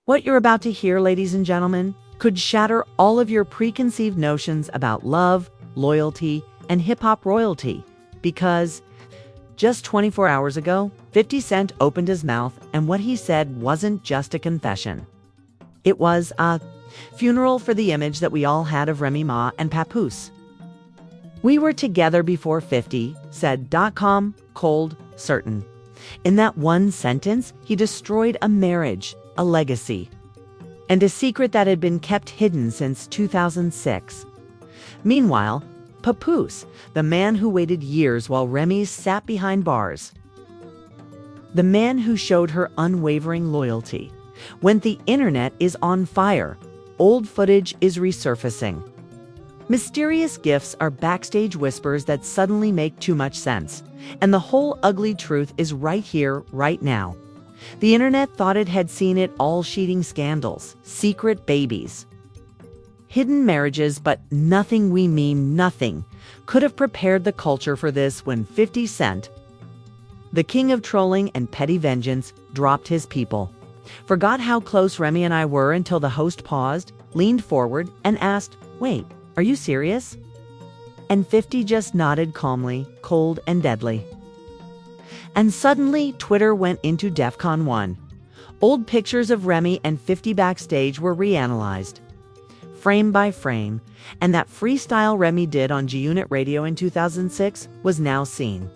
What you're about to hear, ladies and gentlemen, could shatter all of your preconceived notions about love, loyalty, and hip-hop royalty. Because just 24 hours ago, 50 Cent opened his mouth, and what he said wasn't just a confession. It was a funeral for the image that we all had of Remy Ma and Papoose. "We were together before 50, said .com, cold, certain. In that one sentence, he destroyed a marriage, a legacy, and a secret that had been kept hidden since 2006. Meanwhile, Papoose, the man who waited years while Remy sat behind bars, the man who showed her unwavering loyalty. When the internet is on fire, old footage is resurfacing. Mysterious gifts are backstage whispers that suddenly make too much sense, and the whole ugly truth is right here, right now. The internet thought it had seen it all: cheating scandals, secret babies, hidden marriages, but nothing, we mean nothing, could have prepared the culture for this when 50 Cent, the king of trolling and petty vengeance, dropped his people. Forgot how close Remy and I were until the host paused, leaned forward, and asked, "Wait, are you serious?" And 50 just nodded calmly, cold and deadly. And suddenly, Twitter went into DEFCON 1. Old pictures of Remy and 50 backstage were reanalyzed, frame by frame, and that freestyle Remy did on G-Unit Radio in 2006 was now seen.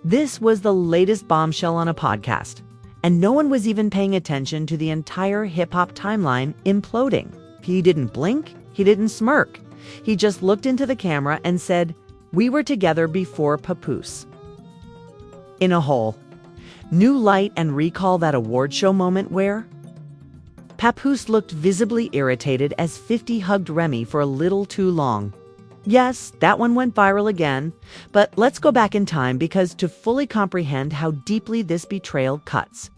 This was the latest bombshell on a podcast, and no one was even paying attention to the entire hip-hop timeline imploding. He didn't blink, he didn't smirk. He just looked into the camera and said, "We were together before Papoose." In a hole. New light, and recall that award show moment where Papoose looked visibly irritated as 50 hugged Remy for a little too long. Yes, that one went viral again, but let's go back in time, because to fully comprehend how deeply this betrayal cuts,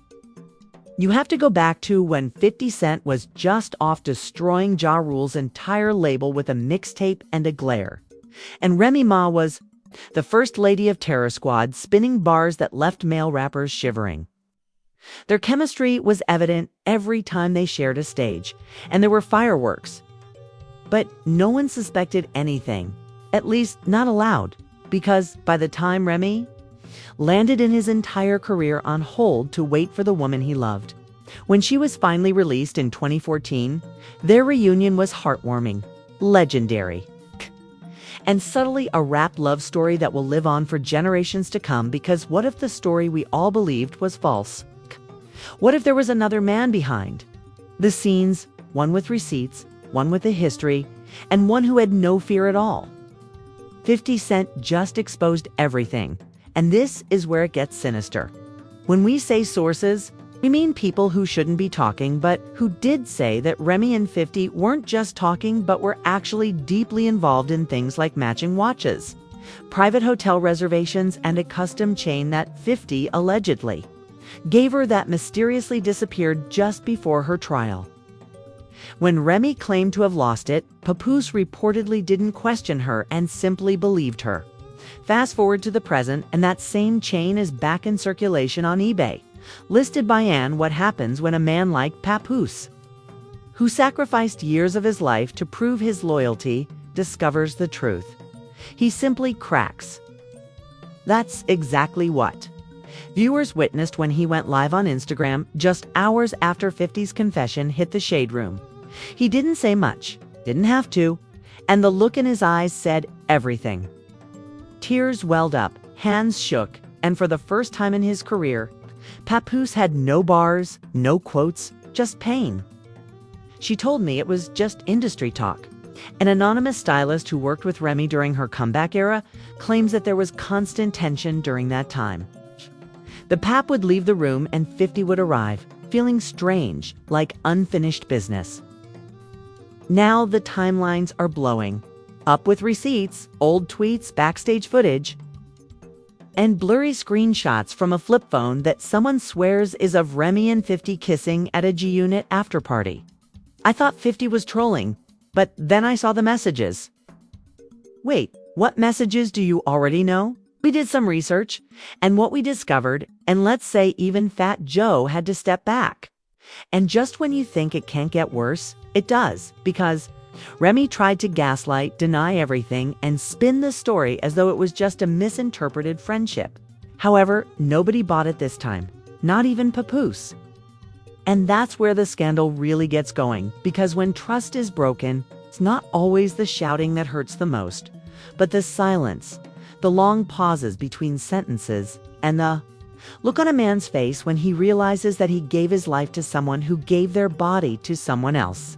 you have to go back to when 50 Cent was just off destroying Ja Rule's entire label with a mixtape and a glare. And Remy Ma was the first lady of Terror Squad, spinning bars that left male rappers shivering. Their chemistry was evident every time they shared a stage, and there were fireworks. But no one suspected anything, at least not aloud, because by the time Remy landed in his entire career on hold to wait for the woman he loved, when she was finally released in 2014, their reunion was heartwarming, legendary, and subtly a rap love story that will live on for generations to come. Because what if the story we all believed was false? What if there was another man behind the scenes, one with receipts, one with a history, and one who had no fear at all? 50 Cent just exposed everything, and this is where it gets sinister. When we say sources, we mean people who shouldn't be talking, but who did say that Remy and 50 weren't just talking, but were actually deeply involved in things like matching watches, private hotel reservations, and a custom chain that 50 allegedly gave her that mysteriously disappeared just before her trial. When Remy claimed to have lost it, Papoose reportedly didn't question her and simply believed her. Fast forward to the present, and that same chain is back in circulation on eBay, listed by Ann. What happens when a man like Papoose, who sacrificed years of his life to prove his loyalty, discovers the truth? He simply cracks. That's exactly what viewers witnessed when he went live on Instagram just hours after 50's confession hit the shade room. He didn't say much, didn't have to, and the look in his eyes said everything. Tears welled up, hands shook, and for the first time in his career, Papoose had no bars, no quotes, just pain. She told me it was just industry talk. An anonymous stylist who worked with Remy during her comeback era claims that there was constant tension during that time. The Pap would leave the room and 50 would arrive, feeling strange, like unfinished business. Now the timelines are blowing up with receipts, old tweets, backstage footage, and blurry screenshots from a flip phone that someone swears is of Remy and 50 kissing at a G-Unit after party. I thought 50 was trolling, but then I saw the messages. Wait, what messages do you already know? We did some research, and what we discovered, and let's say even Fat Joe had to step back. And just when you think it can't get worse, it does, because Remy tried to gaslight, deny everything, and spin the story as though it was just a misinterpreted friendship. However, nobody bought it this time, not even Papoose. And that's where the scandal really gets going, because when trust is broken, it's not always the shouting that hurts the most, but the silence, the long pauses between sentences, and the look on a man's face when he realizes that he gave his life to someone who gave their body to someone else.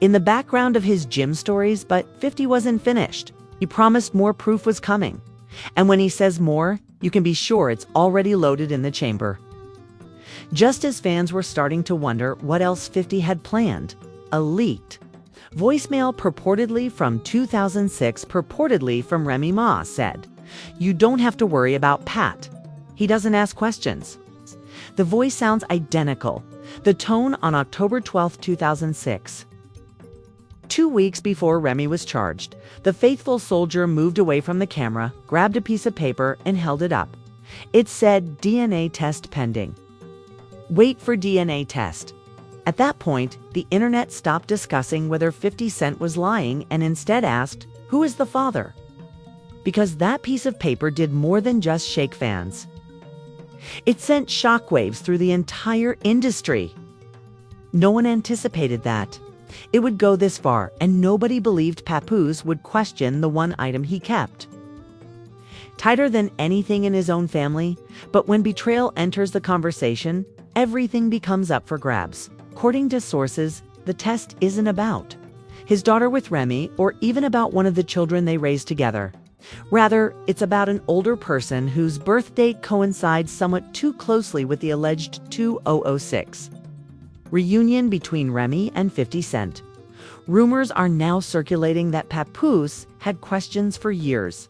In the background of his gym stories, but 50 wasn't finished. He promised more proof was coming. And when he says more, you can be sure it's already loaded in the chamber. Just as fans were starting to wonder what else 50 had planned, a leaked voicemail purportedly from 2006, purportedly from Remy Ma, said, "You don't have to worry about Pat. He doesn't ask questions." The voice sounds identical. The tone on October 12, 2006. 2 weeks before Remy was charged, the faithful soldier moved away from the camera, grabbed a piece of paper, and held it up. It said DNA test pending. Wait for DNA test. At that point, the internet stopped discussing whether 50 Cent was lying and instead asked, who is the father? Because that piece of paper did more than just shake fans. It sent shockwaves through the entire industry. No one anticipated that. It would go this far, and nobody believed Papoose would question the one item he kept. Tighter than anything in his own family, but when betrayal enters the conversation, everything becomes up for grabs. According to sources, the test isn't about his daughter with Remy or even about one of the children they raised together. Rather, it's about an older person whose birth date coincides somewhat too closely with the alleged 2006 reunion between Remy and 50 Cent. Rumors are now circulating that Papoose had questions for years,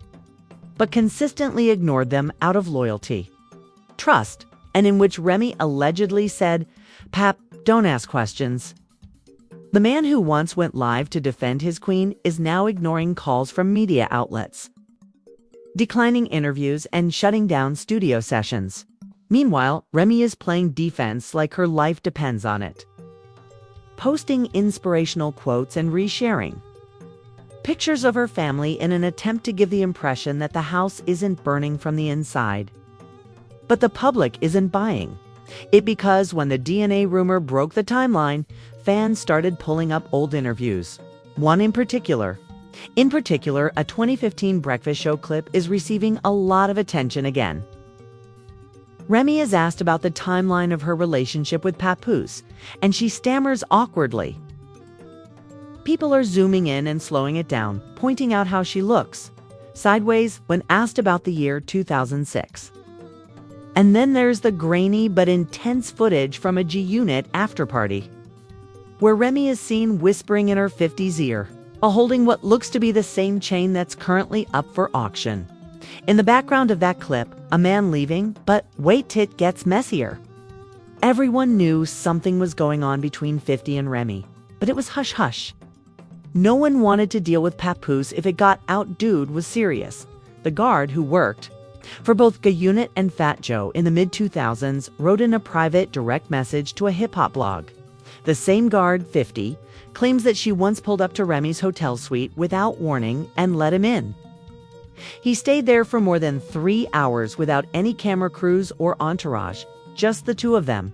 but consistently ignored them out of loyalty, trust, and in which Remy allegedly said, "Pap, don't ask questions." The man who once went live to defend his queen is now ignoring calls from media outlets, declining interviews, and shutting down studio sessions. Meanwhile, Remy is playing defense like her life depends on it, posting inspirational quotes and resharing pictures of her family in an attempt to give the impression that the house isn't burning from the inside. But the public isn't buying it, because when the DNA rumor broke the timeline, fans started pulling up old interviews. One in particular, a 2015 breakfast show clip is receiving a lot of attention again. Remy is asked about the timeline of her relationship with Papoose, and she stammers awkwardly. People are zooming in and slowing it down, pointing out how she looks sideways when asked about the year 2006. And then there's the grainy but intense footage from a G-Unit after-party, where Remy is seen whispering in her 50's ear, while holding what looks to be the same chain that's currently up for auction. In the background of that clip, a man leaving, but wait till it gets messier. Everyone knew something was going on between 50 and Remy, but it was hush-hush. No one wanted to deal with Papoose if it got outdued was serious. The guard who worked for both G-Unit and Fat Joe in the mid-2000s wrote in a private direct message to a hip-hop blog. The same guard, 50, claims that she once pulled up to Remy's hotel suite without warning and let him in. He stayed there for more than 3 hours without any camera crews or entourage, just the two of them.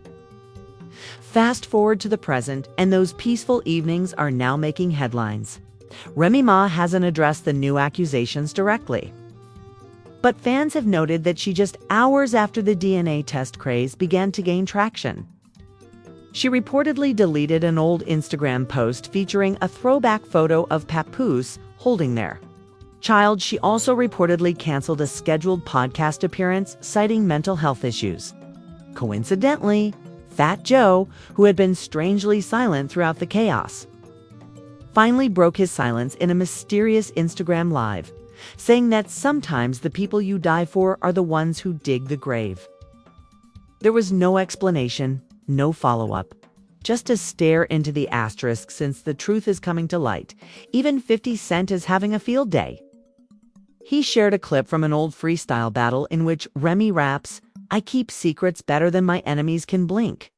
Fast forward to the present, and those peaceful evenings are now making headlines. Remy Ma hasn't addressed the new accusations directly, but fans have noted that she just hours after the DNA test craze began to gain traction. She reportedly deleted an old Instagram post featuring a throwback photo of Papoose holding their child. She also reportedly canceled a scheduled podcast appearance, citing mental health issues. Coincidentally, Fat Joe, who had been strangely silent throughout the chaos, finally broke his silence in a mysterious Instagram live, saying that sometimes the people you die for are the ones who dig the grave. There was no explanation, no follow-up, just a stare into the asterisk since the truth is coming to light. Even 50 Cent is having a field day. He shared a clip from an old freestyle battle in which Remy raps, "I keep secrets better than my enemies can blink."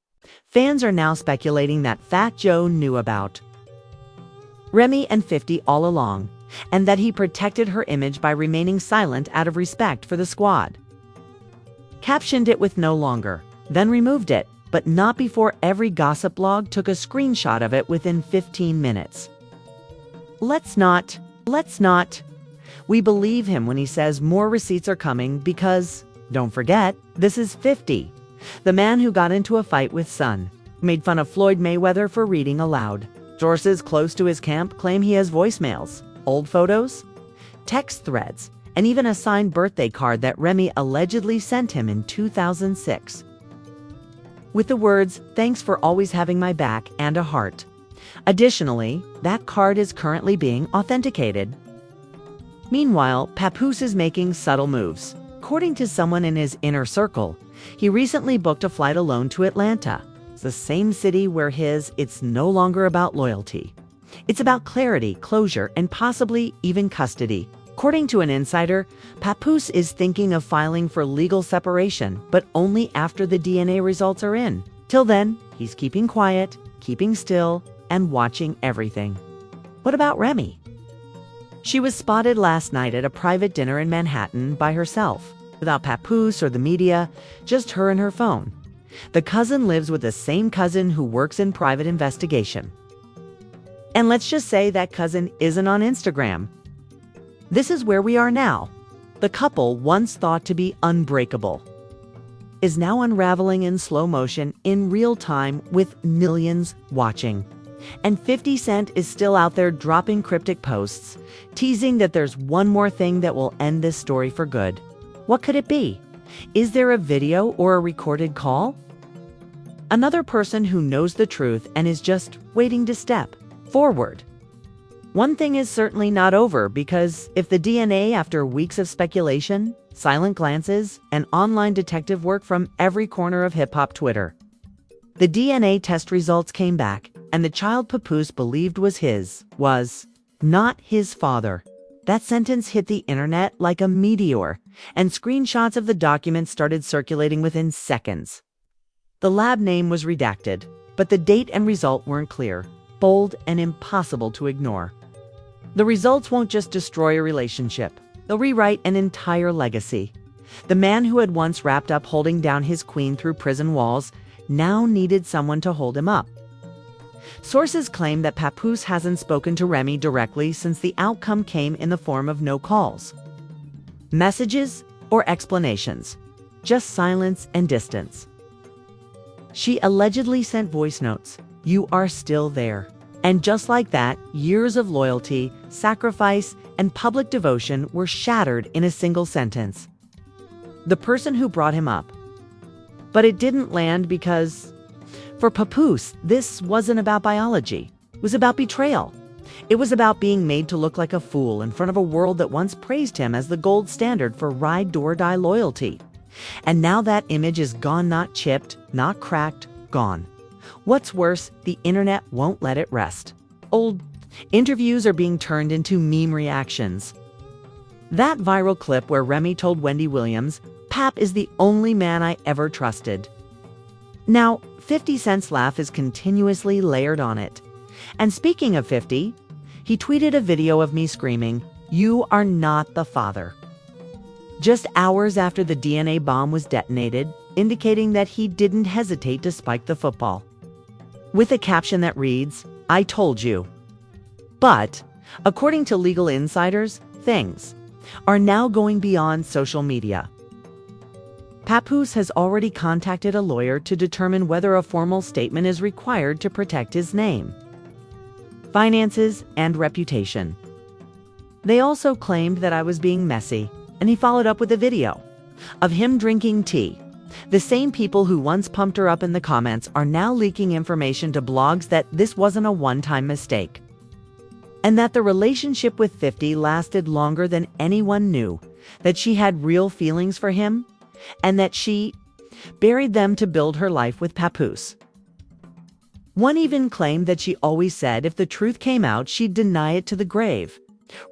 fans are now speculating that Fat Joe knew about Remy and 50 all along, and that he protected her image by remaining silent out of respect for the squad. Captioned it with "no longer," then removed it, but not before every gossip blog took a screenshot of it within 15 minutes. Let's not. We believe him when he says more receipts are coming because, don't forget, this is 50, the man who got into a fight with Son, made fun of Floyd Mayweather for reading aloud. Sources close to his camp claim he has voicemails, old photos, text threads, and even a signed birthday card that Remy allegedly sent him in 2006. With the words, "Thanks for always having my back," and a heart. Additionally, that card is currently being authenticated. Meanwhile, Papoose is making subtle moves. According to someone in his inner circle, he recently booked a flight alone to Atlanta. It's the same city where "it's no longer about loyalty. It's about clarity, closure, and possibly even custody." According to an insider, Papoose is thinking of filing for legal separation, but only after the DNA results are in. Till then, he's keeping quiet, keeping still, and watching everything. What about Remy? She was spotted last night at a private dinner in Manhattan by herself, without Papoose or the media, just her and her phone. The cousin lives with the same cousin who works in private investigation. And let's just say that cousin isn't on Instagram. This is where we are now. The couple, once thought to be unbreakable, is now unraveling in slow motion in real time with millions watching. And 50 Cent is still out there dropping cryptic posts, teasing that there's one more thing that will end this story for good. What could it be? Is there a video or a recorded call? Another person who knows the truth and is just waiting to step forward. One thing is certainly not over, because if the DNA, after weeks of speculation, silent glances, and online detective work from every corner of hip-hop Twitter, the DNA test results came back, and the child Papoose believed was not his father. That sentence hit the internet like a meteor, and screenshots of the document started circulating within seconds. The lab name was redacted, but the date and result weren't clear, bold, and impossible to ignore. The results won't just destroy a relationship, they'll rewrite an entire legacy. The man who had once wrapped up holding down his queen through prison walls now needed someone to hold him up. Sources claim that Papoose hasn't spoken to Remy directly since the outcome came in the form of no calls, messages, or explanations, just silence and distance. She allegedly sent voice notes, "You are still there." And just like that, years of loyalty, sacrifice, and public devotion were shattered in a single sentence. The person who brought him up. But it didn't land because, for Papoose, this wasn't about biology. It was about betrayal. It was about being made to look like a fool in front of a world that once praised him as the gold standard for ride-or-die loyalty. And now that image is gone, not chipped, not cracked, gone. What's worse, the internet won't let it rest. Old interviews are being turned into meme reactions. That viral clip where Remy told Wendy Williams, "Pap is the only man I ever trusted." Now, 50 Cent's laugh is continuously layered on it. And speaking of 50, he tweeted a video of me screaming, "You are not the father," just hours after the DNA bomb was detonated, indicating that he didn't hesitate to spike the football, with a caption that reads, "I told you." But, according to legal insiders, things are now going beyond social media. Papoose has already contacted a lawyer to determine whether a formal statement is required to protect his name, finances, and reputation. They also claimed that I was being messy, and he followed up with a video of him drinking tea. The same people who once pumped her up in the comments are now leaking information to blogs that this wasn't a one-time mistake, and that the relationship with 50 lasted longer than anyone knew, that she had real feelings for him, and that she buried them to build her life with Papoose. One even claimed that she always said if the truth came out, she'd deny it to the grave.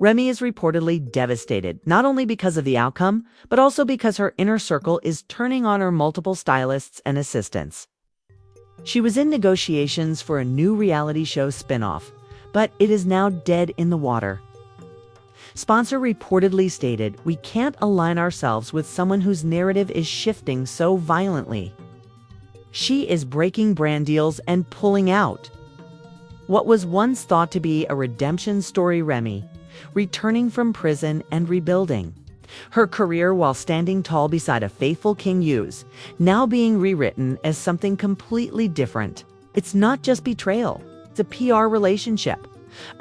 Remy is reportedly devastated, not only because of the outcome, but also because her inner circle is turning on her multiple stylists and assistants. She was in negotiations for a new reality show spin-off, but it is now dead in the water. Sponsor reportedly stated, "We can't align ourselves with someone whose narrative is shifting so violently. She is breaking brand deals and pulling out." What was once thought to be a redemption story, Remy, returning from prison and rebuilding. Her career while standing tall beside a faithful King Hughes, now being rewritten as something completely different. It's not just betrayal, it's a PR relationship,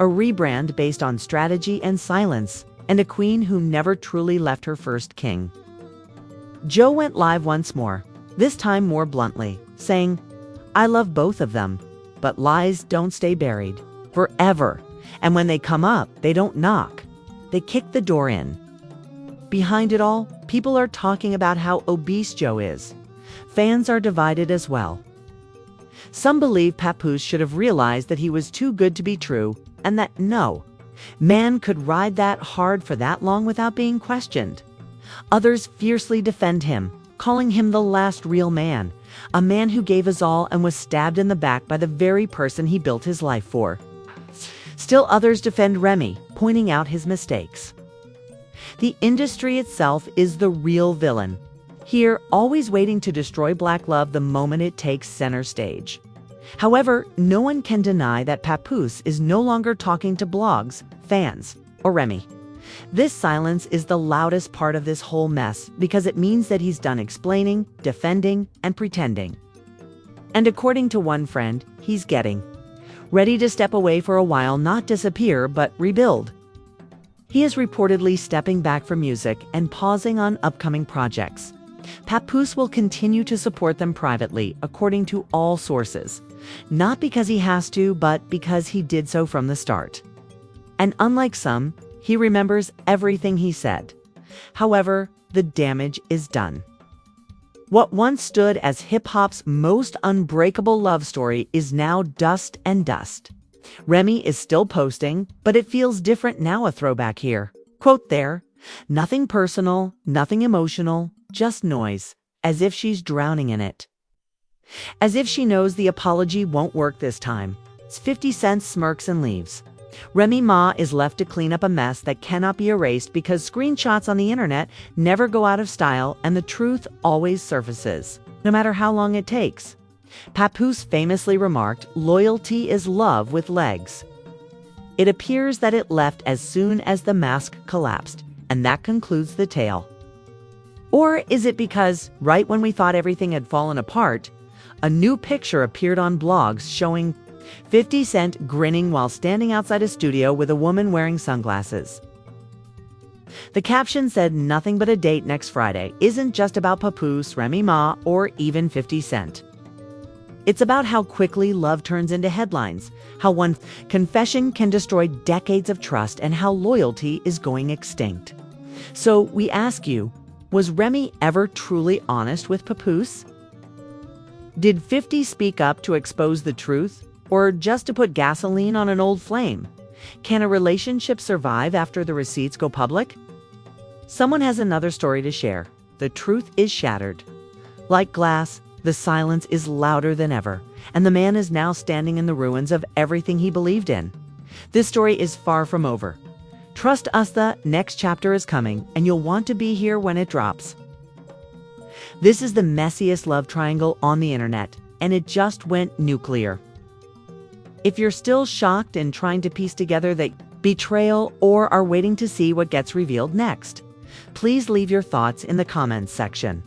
a rebrand based on strategy and silence, and a queen who never truly left her first king. Joe went live once more, this time more bluntly, saying, "I love both of them, but lies don't stay buried forever. And when they come up, they don't knock. They kick the door in." Behind it all, people are talking about how obese Joe is. Fans are divided as well. Some believe Papoose should have realized that he was too good to be true, and that no man could ride that hard for that long without being questioned. Others fiercely defend him, calling him the last real man, a man who gave his all and was stabbed in the back by the very person he built his life for. Still others defend Remy, pointing out his mistakes. The industry itself is the real villain, here always waiting to destroy Black love the moment it takes center stage. However, no one can deny that Papoose is no longer talking to blogs, fans, or Remy. This silence is the loudest part of this whole mess because it means that he's done explaining, defending, and pretending. And according to one friend, he's getting ready to step away for a while, not disappear, but rebuild. He is reportedly stepping back from music and pausing on upcoming projects. Papoose will continue to support them privately, according to all sources. Not because he has to, but because he did so from the start. And unlike some, he remembers everything he said. However, the damage is done. What once stood as hip-hop's most unbreakable love story is now dust and dust. Remy is still posting, but it feels different now, a throwback here. Quote there, "Nothing personal, nothing emotional, just noise, as if she's drowning in it." As if she knows the apology won't work this time. 50 Cent smirks and leaves. Remy Ma is left to clean up a mess that cannot be erased because screenshots on the internet never go out of style and the truth always surfaces, no matter how long it takes. Papoose famously remarked, "Loyalty is love with legs." It appears that it left as soon as the mask collapsed, and that concludes the tale. Or is it because, right when we thought everything had fallen apart, a new picture appeared on blogs showing 50 Cent grinning while standing outside a studio with a woman wearing sunglasses? The caption said nothing but a date next Friday isn't just about Papoose, Remy Ma, or even 50 Cent. It's about how quickly love turns into headlines, how one confession can destroy decades of trust, and how loyalty is going extinct. So we ask you, was Remy ever truly honest with Papoose? Did 50 speak up to expose the truth, or just to put gasoline on an old flame? Can a relationship survive after the receipts go public? Someone has another story to share. The truth is shattered. Like glass, the silence is louder than ever, and the man is now standing in the ruins of everything he believed in. This story is far from over. Trust us, the next chapter is coming, and you'll want to be here when it drops. This is the messiest love triangle on the internet, and it just went nuclear. If you're still shocked and trying to piece together the betrayal or are waiting to see what gets revealed next, please leave your thoughts in the comments section.